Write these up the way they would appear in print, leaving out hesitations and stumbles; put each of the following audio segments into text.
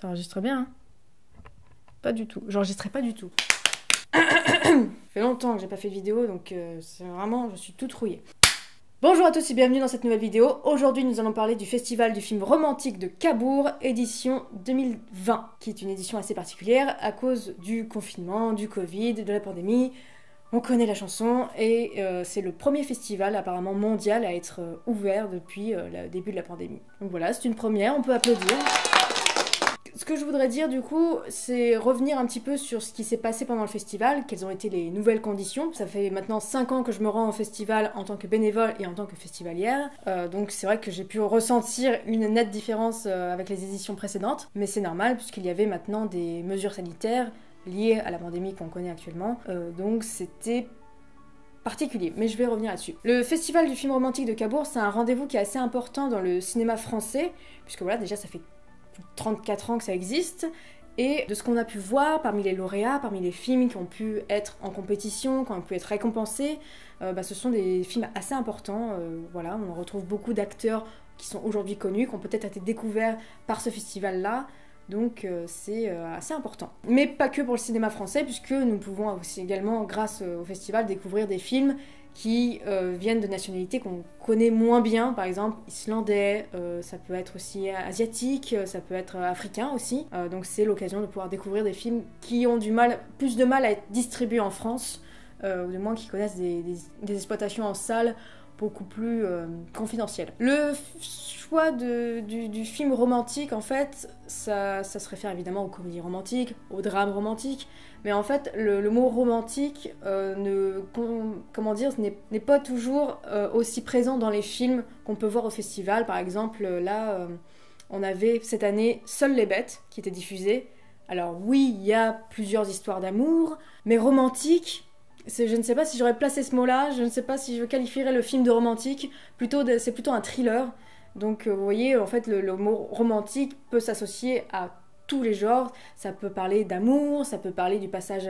Ça enregistre bien, hein? Pas du tout. J'enregistrais pas du tout. Ça fait longtemps que j'ai pas fait de vidéo, donc c'est vraiment, je suis toute rouillée. Bonjour à tous et bienvenue dans cette nouvelle vidéo. Aujourd'hui, nous allons parler du festival du film romantique de Cabourg, édition 2020, qui est une édition assez particulière à cause du confinement, du Covid, de la pandémie. On connaît la chanson et c'est le premier festival apparemment mondial à être ouvert depuis le début de la pandémie. Donc voilà, c'est une première, on peut applaudir. Ce que je voudrais dire du coup, c'est revenir un petit peu sur ce qui s'est passé pendant le festival, quelles ont été les nouvelles conditions. Ça fait maintenant 5 ans que je me rends au festival en tant que bénévole et en tant que festivalière, donc c'est vrai que j'ai pu ressentir une nette différence avec les éditions précédentes, mais c'est normal puisqu'il y avait maintenant des mesures sanitaires liées à la pandémie qu'on connaît actuellement, donc c'était particulier, mais je vais revenir là-dessus. Le festival du film romantique de Cabourg, c'est un rendez-vous qui est assez important dans le cinéma français, puisque voilà, déjà ça fait 34 ans que ça existe, et de ce qu'on a pu voir parmi les lauréats, parmi les films qui ont pu être en compétition, qui ont pu être récompensés, ce sont des films assez importants. Voilà, on retrouve beaucoup d'acteurs qui sont aujourd'hui connus, qui ont peut-être été découverts par ce festival-là, donc c'est assez important. Mais pas que pour le cinéma français, puisque nous pouvons aussi également, grâce au festival, découvrir des films qui viennent de nationalités qu'on connaît moins bien, par exemple islandais, ça peut être aussi asiatique, ça peut être africain aussi. Donc c'est l'occasion de pouvoir découvrir des films qui ont plus de mal à être distribués en France, ou du moins qui connaissent des exploitations en salle beaucoup plus confidentielles. Le choix du film romantique, en fait, ça se réfère évidemment aux comédies romantiques, aux drames romantiques, mais en fait, le mot romantique n'est pas toujours aussi présent dans les films qu'on peut voir au festival. Par exemple, là, on avait cette année Seules les bêtes qui était diffusée. Alors oui, il y a plusieurs histoires d'amour, mais romantique, je ne sais pas si j'aurais placé ce mot-là, je ne sais pas si je qualifierais le film de romantique, c'est plutôt un thriller. Donc vous voyez, en fait, le mot romantique peut s'associer à tous les genres. Ça peut parler d'amour, ça peut parler du passage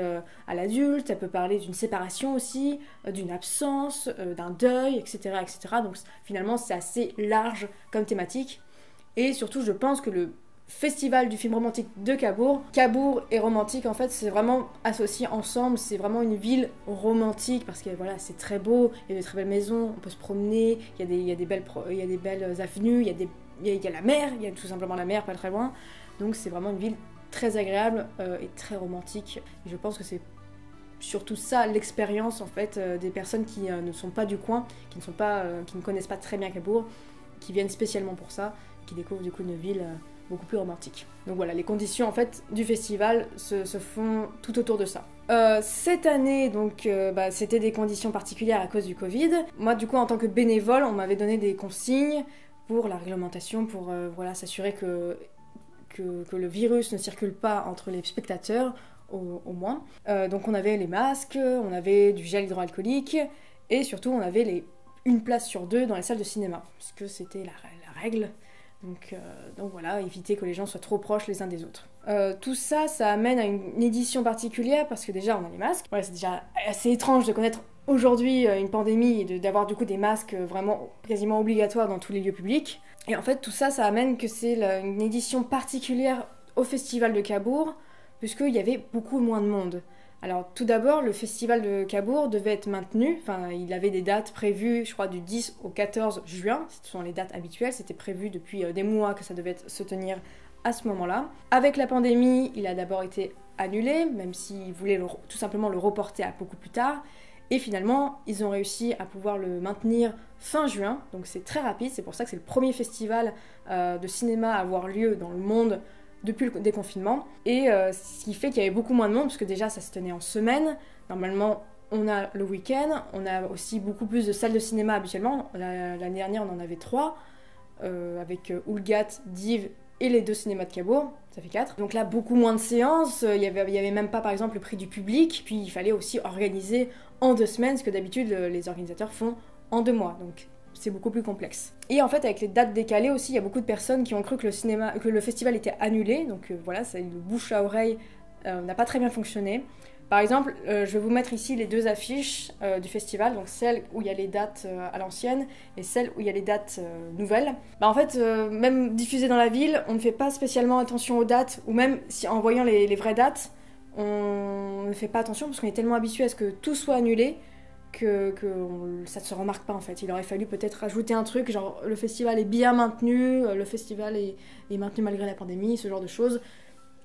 à l'adulte, ça peut parler d'une séparation aussi, d'une absence, d'un deuil, etc., etc. Donc finalement, c'est assez large comme thématique. Et surtout, je pense que le festival du film romantique de Cabourg et romantique, en fait, c'est vraiment associé ensemble. C'est vraiment une ville romantique parce que voilà, c'est très beau, il y a de très belles maisons, on peut se promener, il y a des belles avenues, il y a la mer, il y a tout simplement la mer pas très loin. Donc c'est vraiment une ville très agréable et très romantique. Et je pense que c'est surtout ça l'expérience en fait des personnes qui ne sont pas du coin, qui ne connaissent pas très bien Cabourg, qui viennent spécialement pour ça, qui découvrent du coup une ville beaucoup plus romantique. Donc voilà, les conditions en fait du festival se font tout autour de ça. Cette année, donc, c'était des conditions particulières à cause du Covid. Moi, du coup, en tant que bénévole, on m'avait donné des consignes pour la réglementation, pour s'assurer que le virus ne circule pas entre les spectateurs, au moins. Donc on avait les masques, on avait du gel hydroalcoolique, et surtout on avait une place sur 2 dans les salles de cinéma, puisque c'était la règle. Donc voilà, éviter que les gens soient trop proches les uns des autres. Tout ça, ça amène à une édition particulière, parce que déjà on a les masques. Voilà, c'est déjà assez étrange de connaître aujourd'hui une pandémie et d'avoir du coup des masques vraiment quasiment obligatoires dans tous les lieux publics. Et en fait, tout ça, ça amène que c'est une édition particulière au Festival de Cabourg, puisqu'il y avait beaucoup moins de monde. Alors, tout d'abord, le Festival de Cabourg devait être maintenu, enfin, il avait des dates prévues, je crois, du 10 au 14 juin, ce sont les dates habituelles, c'était prévu depuis des mois que ça devait se tenir à ce moment-là. Avec la pandémie, il a d'abord été annulé, même s'ils voulaient tout simplement le reporter à beaucoup plus tard. Et finalement, ils ont réussi à pouvoir le maintenir fin juin, donc c'est très rapide, c'est pour ça que c'est le premier festival de cinéma à avoir lieu dans le monde depuis le déconfinement. Et ce qui fait qu'il y avait beaucoup moins de monde, parce que déjà ça se tenait en semaine. Normalement, on a le week-end, on a aussi beaucoup plus de salles de cinéma habituellement. L'année dernière, on en avait 3, avec Oulgat, Div et les 2 cinémas de Cabourg, ça fait 4. Donc là, beaucoup moins de séances, il y avait même pas par exemple le prix du public, puis il fallait aussi organiser en 2 semaines, ce que d'habitude les organisateurs font en 2 mois, donc c'est beaucoup plus complexe. Et en fait, avec les dates décalées aussi, il y a beaucoup de personnes qui ont cru que le festival était annulé, donc voilà, le bouche à oreille n'a pas très bien fonctionné. Par exemple, je vais vous mettre ici les deux affiches du festival, donc celle où il y a les dates à l'ancienne et celle où il y a les dates nouvelles. En fait, même diffusées dans la ville, on ne fait pas spécialement attention aux dates, ou même si en voyant les vraies dates, on ne fait pas attention parce qu'on est tellement habitué à ce que tout soit annulé que ça ne se remarque pas en fait. Il aurait fallu peut-être rajouter un truc, genre le festival est bien maintenu, le festival est maintenu malgré la pandémie, ce genre de choses.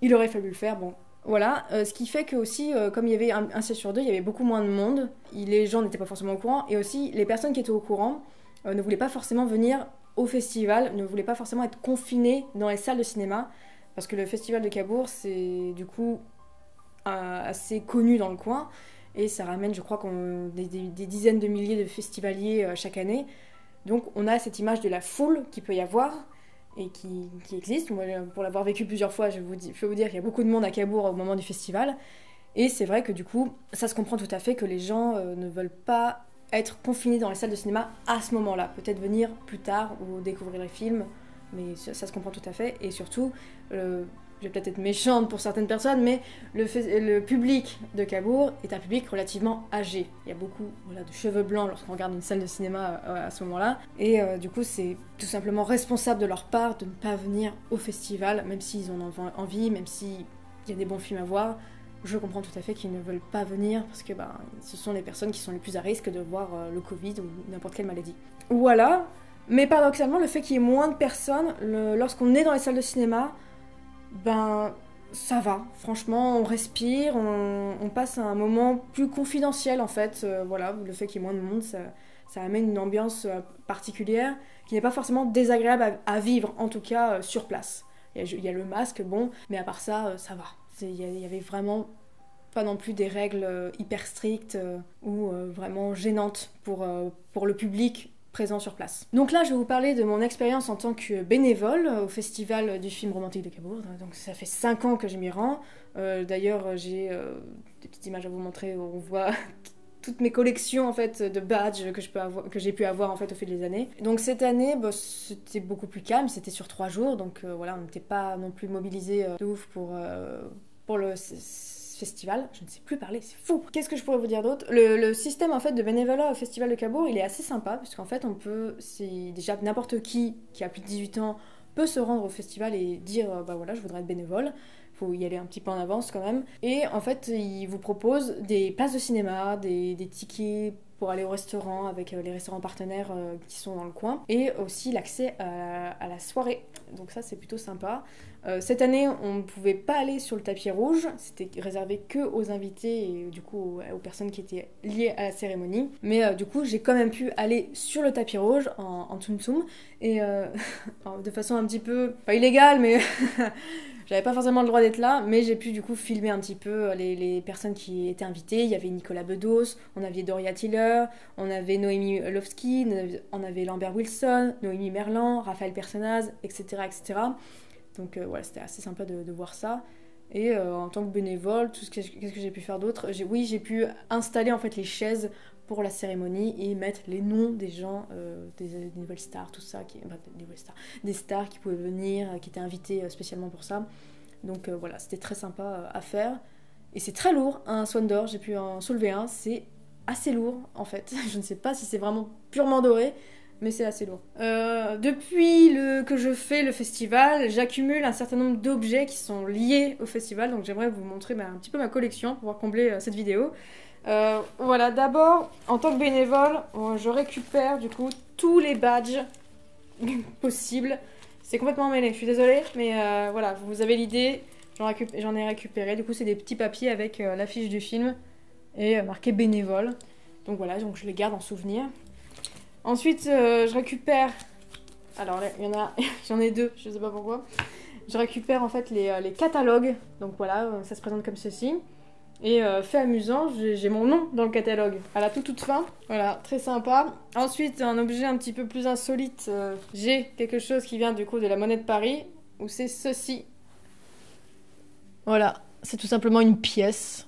Il aurait fallu le faire, bon. Voilà, ce qui fait que aussi, comme il y avait un siège sur deux, il y avait beaucoup moins de monde. Les gens n'étaient pas forcément au courant. Et aussi, les personnes qui étaient au courant ne voulaient pas forcément venir au festival, ne voulaient pas forcément être confinées dans les salles de cinéma. Parce que le festival de Cabourg, c'est du coup assez connu dans le coin. Et ça ramène, je crois, des dizaines de milliers de festivaliers chaque année. Donc on a cette image de la foule qu'il peut y avoir et qui existe. Moi, pour l'avoir vécu plusieurs fois, je peux vous dire qu'il y a beaucoup de monde à Cabourg au moment du festival. Et c'est vrai que du coup, ça se comprend tout à fait que les gens ne veulent pas être confinés dans les salles de cinéma à ce moment-là. Peut-être venir plus tard ou découvrir les films, mais ça se comprend tout à fait. Et surtout, je vais peut-être être méchante pour certaines personnes, mais le public de Cabourg est un public relativement âgé. Il y a beaucoup de cheveux blancs lorsqu'on regarde une salle de cinéma à ce moment-là. Et du coup, c'est tout simplement responsable de leur part de ne pas venir au festival, même s'ils en ont envie, même s'il y a des bons films à voir. Je comprends tout à fait qu'ils ne veulent pas venir parce que ce sont les personnes qui sont les plus à risque de voir le Covid ou n'importe quelle maladie. Voilà. Mais paradoxalement, le fait qu'il y ait moins de personnes, lorsqu'on est dans les salles de cinéma, ça va, franchement, on respire, on passe un moment plus confidentiel en fait. Voilà, le fait qu'il y ait moins de monde, ça amène une ambiance particulière qui n'est pas forcément désagréable à vivre, en tout cas sur place. Il y a le masque, bon, mais à part ça, ça va. Il y avait vraiment pas non plus des règles hyper strictes ou vraiment gênantes pour le public présent sur place. Donc là, je vais vous parler de mon expérience en tant que bénévole au Festival du film romantique de Cabourg. Donc ça fait 5 ans que je m'y rends. D'ailleurs, j'ai des petites images à vous montrer où on voit toutes mes collections en fait de badges que j'ai pu avoir en fait au fil des années. Donc cette année, c'était beaucoup plus calme, c'était sur 3 jours, donc voilà, on n'était pas non plus mobilisés de ouf pour le festival. Je ne sais plus parler, c'est fou. Qu'est-ce que je pourrais vous dire d'autre ? Le système en fait de bénévolat au Festival de Cabourg, il est assez sympa, puisqu'en fait c'est déjà n'importe qui a plus de 18 ans peut se rendre au festival et dire voilà, je voudrais être bénévole. Faut y aller un petit peu en avance quand même. Et en fait, ils vous proposent des places de cinéma, des tickets pour aller au restaurant avec les restaurants partenaires qui sont dans le coin, et aussi l'accès à la soirée. Donc ça, c'est plutôt sympa. Cette année, on ne pouvait pas aller sur le tapis rouge, c'était réservé que aux invités et du coup aux personnes qui étaient liées à la cérémonie. Mais du coup, j'ai quand même pu aller sur le tapis rouge en Tsum Tsum, et de façon un petit peu, pas illégale, mais j'avais pas forcément le droit d'être là, mais j'ai pu du coup filmer un petit peu les personnes qui étaient invitées. Il y avait Nicolas Bedos, on avait Doria Tiller, on avait Noémie Lovski, on avait Lambert Wilson, Noémie Merlan, Raphaël Personnaz, etc. etc. Donc voilà, c'était assez sympa de voir ça. Et en tant que bénévole, qu'est-ce que j'ai pu faire d'autre ? J'ai pu installer en fait les chaises pour la cérémonie et mettre les noms des gens, des nouvelles stars, tout ça, des stars qui pouvaient venir, qui étaient invitées spécialement pour ça. Donc voilà, c'était très sympa à faire. Et c'est très lourd, un Swan d'or, j'ai pu en soulever un, c'est assez lourd en fait. Je ne sais pas si c'est vraiment purement doré, mais c'est assez lourd. Depuis que je fais le festival, j'accumule un certain nombre d'objets qui sont liés au festival, donc j'aimerais vous montrer un petit peu ma collection pour pouvoir combler cette vidéo. Voilà, d'abord, en tant que bénévole, je récupère du coup tous les badges possibles. C'est complètement mêlé, je suis désolée, mais voilà, vous avez l'idée, j'en ai récupéré. Du coup, c'est des petits papiers avec l'affiche du film et marqué bénévole. Donc voilà, donc je les garde en souvenir. Ensuite, je récupère... Alors là, j'en ai 2, je sais pas pourquoi. Je récupère en fait les catalogues. Donc voilà, ça se présente comme ceci. Et fait amusant, j'ai mon nom dans le catalogue, à la toute fin. Voilà, très sympa. Ensuite, un objet un petit peu plus insolite. J'ai quelque chose qui vient du coup de la Monnaie de Paris, où c'est ceci. Voilà, c'est tout simplement une pièce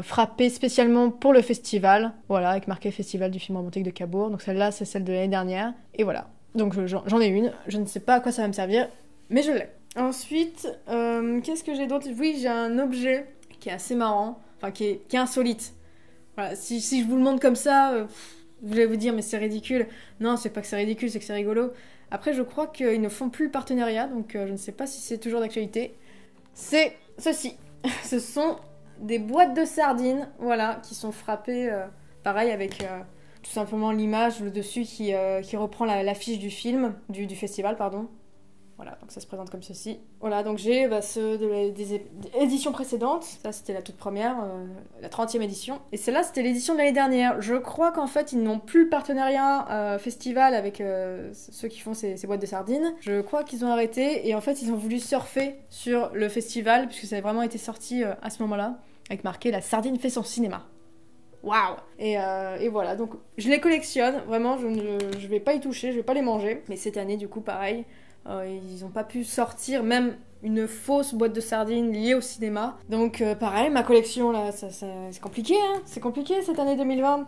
frappée spécialement pour le festival. Voilà, avec marqué Festival du film romantique de Cabourg. Donc celle-là, c'est celle de l'année dernière. Et voilà, donc j'en ai une. Je ne sais pas à quoi ça va me servir, mais je l'ai. Ensuite, qu'est-ce que j'ai d'autre ? Oui, j'ai un objet qui est assez marrant. enfin qui est insolite. Voilà, si je vous le montre comme ça, vous allez vous dire mais c'est ridicule. Non, c'est pas que c'est ridicule, c'est que c'est rigolo. Après, je crois qu'ils ne font plus le partenariat, donc je ne sais pas si c'est toujours d'actualité. C'est ceci. Ce sont des boîtes de sardines, voilà, qui sont frappées, pareil, avec tout simplement l'image, le dessus qui reprend l'affiche du film, du festival, pardon. Voilà, donc ça se présente comme ceci. Voilà, donc j'ai ceux des éditions précédentes. Ça, c'était la toute première, la 30e édition. Et celle-là, c'était l'édition de l'année dernière. Je crois qu'en fait, ils n'ont plus le partenariat festival avec ceux qui font ces boîtes de sardines. Je crois qu'ils ont arrêté. Et en fait, ils ont voulu surfer sur le festival, puisque ça a vraiment été sorti à ce moment-là, avec marqué « La sardine fait son cinéma ». Waouh! Et voilà, donc je les collectionne. Vraiment, je vais pas y toucher, je vais pas les manger. Mais cette année, du coup, pareil. Ils n'ont pas pu sortir même une fausse boîte de sardines liée au cinéma. Donc pareil, ma collection là, c'est compliqué, hein. C'est compliqué cette année 2020.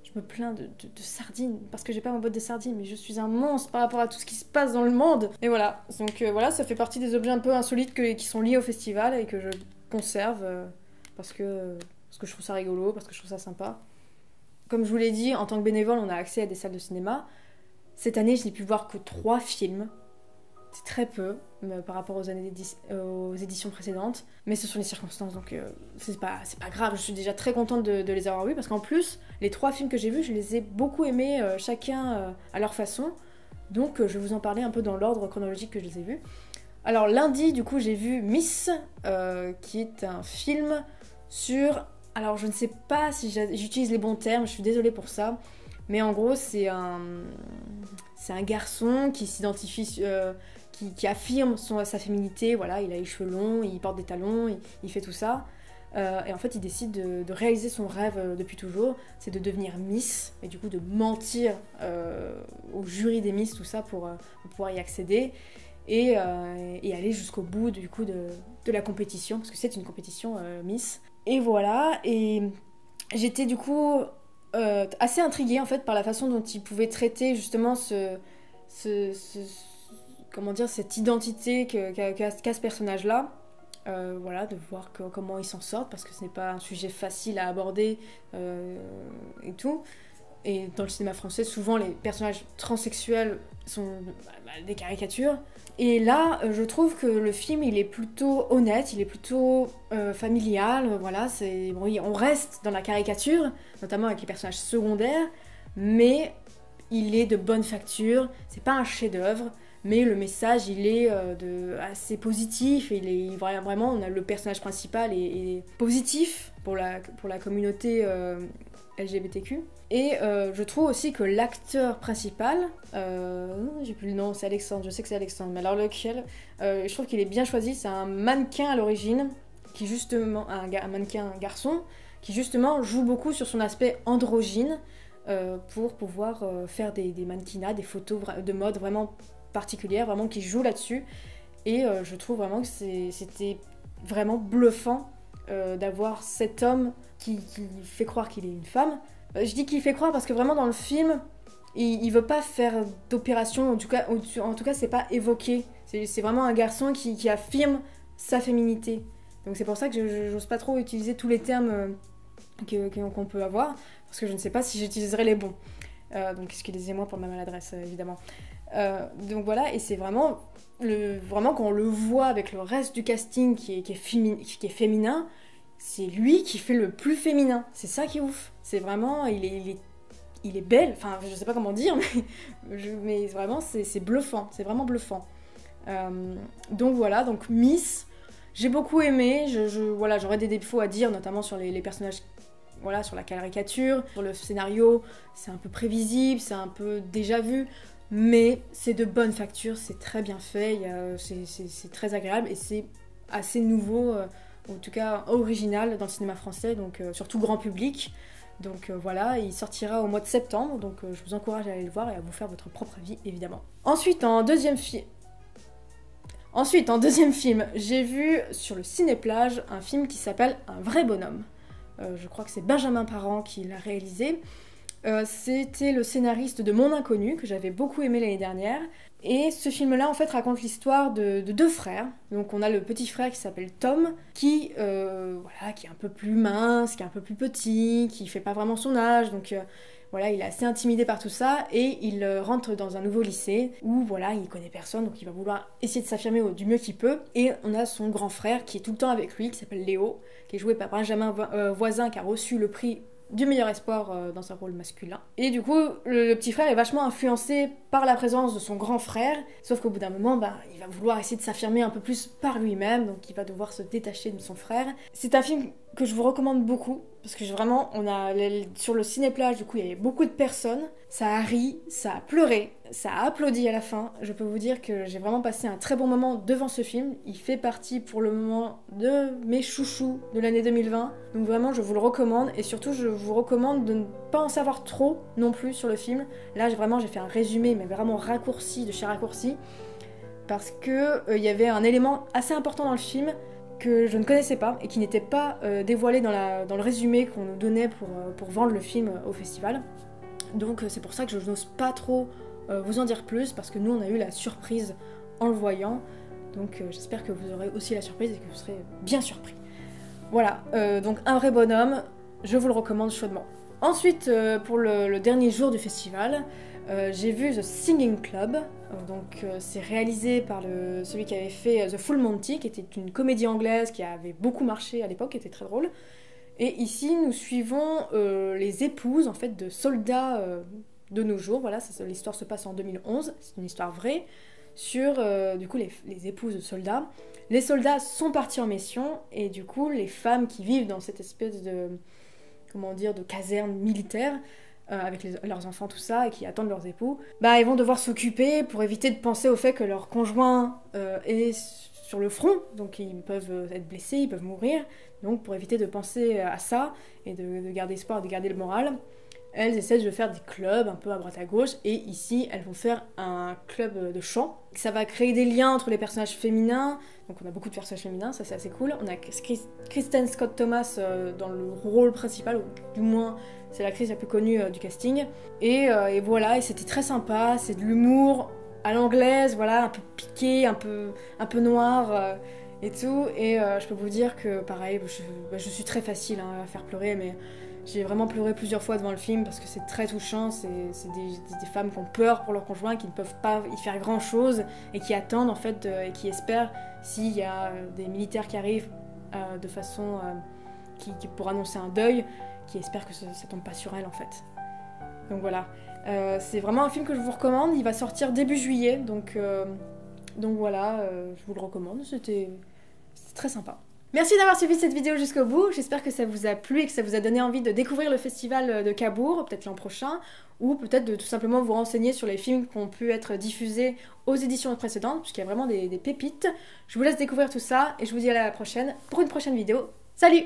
Je me plains de sardines parce que j'ai pas ma boîte de sardines, mais je suis un monstre par rapport à tout ce qui se passe dans le monde. Et voilà, donc voilà, ça fait partie des objets un peu insolites qui sont liés au festival et que je conserve parce que je trouve ça rigolo, parce que je trouve ça sympa. Comme je vous l'ai dit, en tant que bénévole, on a accès à des salles de cinéma. Cette année, je n'ai pu voir que 3 films. C'est très peu par rapport aux éditions précédentes, mais ce sont les circonstances, donc c'est pas grave. Je suis déjà très contente de les avoir vus, parce qu'en plus, les 3 films que j'ai vus, je les ai beaucoup aimés, chacun à leur façon, donc je vais vous en parler un peu dans l'ordre chronologique que je les ai vus. Alors lundi, du coup, j'ai vu Miss, qui est un film sur... Alors je ne sais pas si j'utilise les bons termes, je suis désolée pour ça, mais en gros, c'est un garçon qui s'identifie... Qui affirme sa féminité, voilà, il a les cheveux longs, il porte des talons, il fait tout ça. Et en fait, il décide de réaliser son rêve depuis toujours, c'est de devenir Miss, et du coup de mentir au jury des Miss, tout ça, pour pouvoir y accéder, et aller jusqu'au bout, du coup, de la compétition, parce que c'est une compétition Miss. Et voilà, et j'étais du coup assez intriguée, en fait, par la façon dont il pouvait traiter, justement, comment dire, cette identité qu'a ce personnage-là. Voilà, de voir comment ils s'en sortent, parce que ce n'est pas un sujet facile à aborder et tout. Et dans le cinéma français, souvent les personnages transsexuels sont des caricatures. Et là, je trouve que le film, il est plutôt honnête, il est plutôt familial, voilà, bon, on reste dans la caricature, notamment avec les personnages secondaires, mais il est de bonne facture, c'est pas un chef-d'œuvre, mais le message, il est assez positif, et vraiment, on a le personnage principal est positif pour la communauté LGBTQ. Et je trouve aussi que l'acteur principal, j'ai plus le nom, c'est Alexandre, je sais que c'est Alexandre, mais alors lequel, je trouve qu'il est bien choisi, c'est un mannequin à l'origine, qui justement, un mannequin garçon, qui justement joue beaucoup sur son aspect androgyne, pour pouvoir faire des mannequinats, des photos de mode vraiment particulière, vraiment qui joue là-dessus, et je trouve vraiment que c'était vraiment bluffant d'avoir cet homme qui fait croire qu'il est une femme. Je dis qu'il fait croire parce que vraiment dans le film il veut pas faire d'opération, en tout cas c'est pas évoqué, c'est vraiment un garçon qui affirme sa féminité, donc c'est pour ça que j'ose pas trop utiliser tous les termes qu'on peut avoir, parce que je ne sais pas si j'utiliserai les bons, donc excusez-moi pour ma maladresse évidemment. Donc voilà, et c'est vraiment quand on le voit avec le reste du casting qui est féminin, c'est lui qui fait le plus féminin. C'est ça qui est ouf. C'est vraiment, il est belle. Enfin, je sais pas comment dire, mais vraiment c'est bluffant. C'est vraiment bluffant. Donc voilà, donc Miss, j'ai beaucoup aimé. Voilà, j'aurais des défauts à dire, notamment sur les personnages. Voilà, sur la caricature, sur le scénario, c'est un peu prévisible, c'est un peu déjà vu. Mais c'est de bonne facture, c'est très bien fait, c'est très agréable, et c'est assez nouveau, en tout cas original dans le cinéma français, donc surtout grand public. Donc voilà, il sortira au mois de septembre, donc je vous encourage à aller le voir et à vous faire votre propre avis, évidemment. Ensuite, en deuxième film, j'ai vu sur le Cinéplage un film qui s'appelle Un vrai bonhomme. Je crois que c'est Benjamin Parent qui l'a réalisé. C'était le scénariste de Mon Inconnu, que j'avais beaucoup aimé l'année dernière. Et ce film-là, en fait, raconte l'histoire de deux frères. Donc on a le petit frère qui s'appelle Tom, qui est un peu plus mince, qui est un peu plus petit, qui fait pas vraiment son âge, donc voilà, il est assez intimidé par tout ça, et il rentre dans un nouveau lycée, où voilà, il connaît personne, donc il va vouloir essayer de s'affirmer du mieux qu'il peut. Et on a son grand frère qui est tout le temps avec lui, qui s'appelle Léo, qui est joué par Benjamin Voisin, qui a reçu le prix du meilleur espoir dans un rôle masculin. Et du coup, le petit frère est vachement influencé par la présence de son grand frère, sauf qu'au bout d'un moment, il va vouloir essayer de s'affirmer un peu plus par lui-même, donc il va devoir se détacher de son frère. C'est un film que je vous recommande beaucoup, parce que vraiment, sur le cinéplage, du coup, il y avait beaucoup de personnes, ça a ri, ça a pleuré, ça a applaudi à la fin. Je peux vous dire que j'ai vraiment passé un très bon moment devant ce film. Il fait partie pour le moment de mes chouchous de l'année 2020. Donc vraiment, je vous le recommande. Et surtout, je vous recommande de ne pas en savoir trop non plus sur le film. Là, j'ai fait un résumé, mais vraiment raccourci, de chez raccourci. Parce que y avait un élément assez important dans le film que je ne connaissais pas et qui n'était pas dévoilé dans le résumé qu'on nous donnait pour vendre le film au festival. Donc c'est pour ça que je n'ose pas trop vous en dire plus, parce que nous on a eu la surprise en le voyant, donc j'espère que vous aurez aussi la surprise et que vous serez bien surpris. Voilà, donc un vrai bonhomme, je vous le recommande chaudement. Ensuite, pour le dernier jour du festival, j'ai vu The Singing Club, donc c'est réalisé par celui qui avait fait The Full Monty, qui était une comédie anglaise qui avait beaucoup marché à l'époque, qui était très drôle. Et ici, nous suivons les épouses en fait de soldats de nos jours. Voilà, l'histoire se passe en 2011, c'est une histoire vraie, sur du coup les épouses de soldats. Les soldats sont partis en mission, et du coup les femmes qui vivent dans cette espèce de caserne militaire, avec leurs enfants, tout ça, et qui attendent leurs époux, ils vont devoir s'occuper pour éviter de penser au fait que leur conjoint est sur le front, donc ils peuvent être blessés, ils peuvent mourir, donc pour éviter de penser à ça, et de garder espoir, de garder le moral, elles essaient de faire des clubs un peu à droite à gauche, et ici elles vont faire un club de chant. Ça va créer des liens entre les personnages féminins, donc on a beaucoup de personnages féminins, ça c'est assez cool. On a Kristen Scott Thomas dans le rôle principal, ou du moins c'est l'actrice la plus connue du casting. Et voilà, et c'était très sympa, c'est de l'humour à l'anglaise, voilà, un peu piqué, un peu noir et tout. Et je peux vous dire que pareil, je suis très facile à faire pleurer, mais j'ai vraiment pleuré plusieurs fois devant le film parce que c'est très touchant. C'est des femmes qui ont peur pour leur conjoint, qui ne peuvent pas y faire grand chose et qui attendent en fait et qui espèrent, s'il y a des militaires qui arrivent de façon pour annoncer un deuil, qui espèrent que ça tombe pas sur elles en fait. Donc voilà, c'est vraiment un film que je vous recommande. Il va sortir début juillet, donc voilà, je vous le recommande. C'était très sympa. Merci d'avoir suivi cette vidéo jusqu'au bout, j'espère que ça vous a plu et que ça vous a donné envie de découvrir le festival de Cabourg, peut-être l'an prochain, ou peut-être de tout simplement vous renseigner sur les films qui ont pu être diffusés aux éditions précédentes, puisqu'il y a vraiment des pépites. Je vous laisse découvrir tout ça, et je vous dis à la prochaine pour une prochaine vidéo. Salut!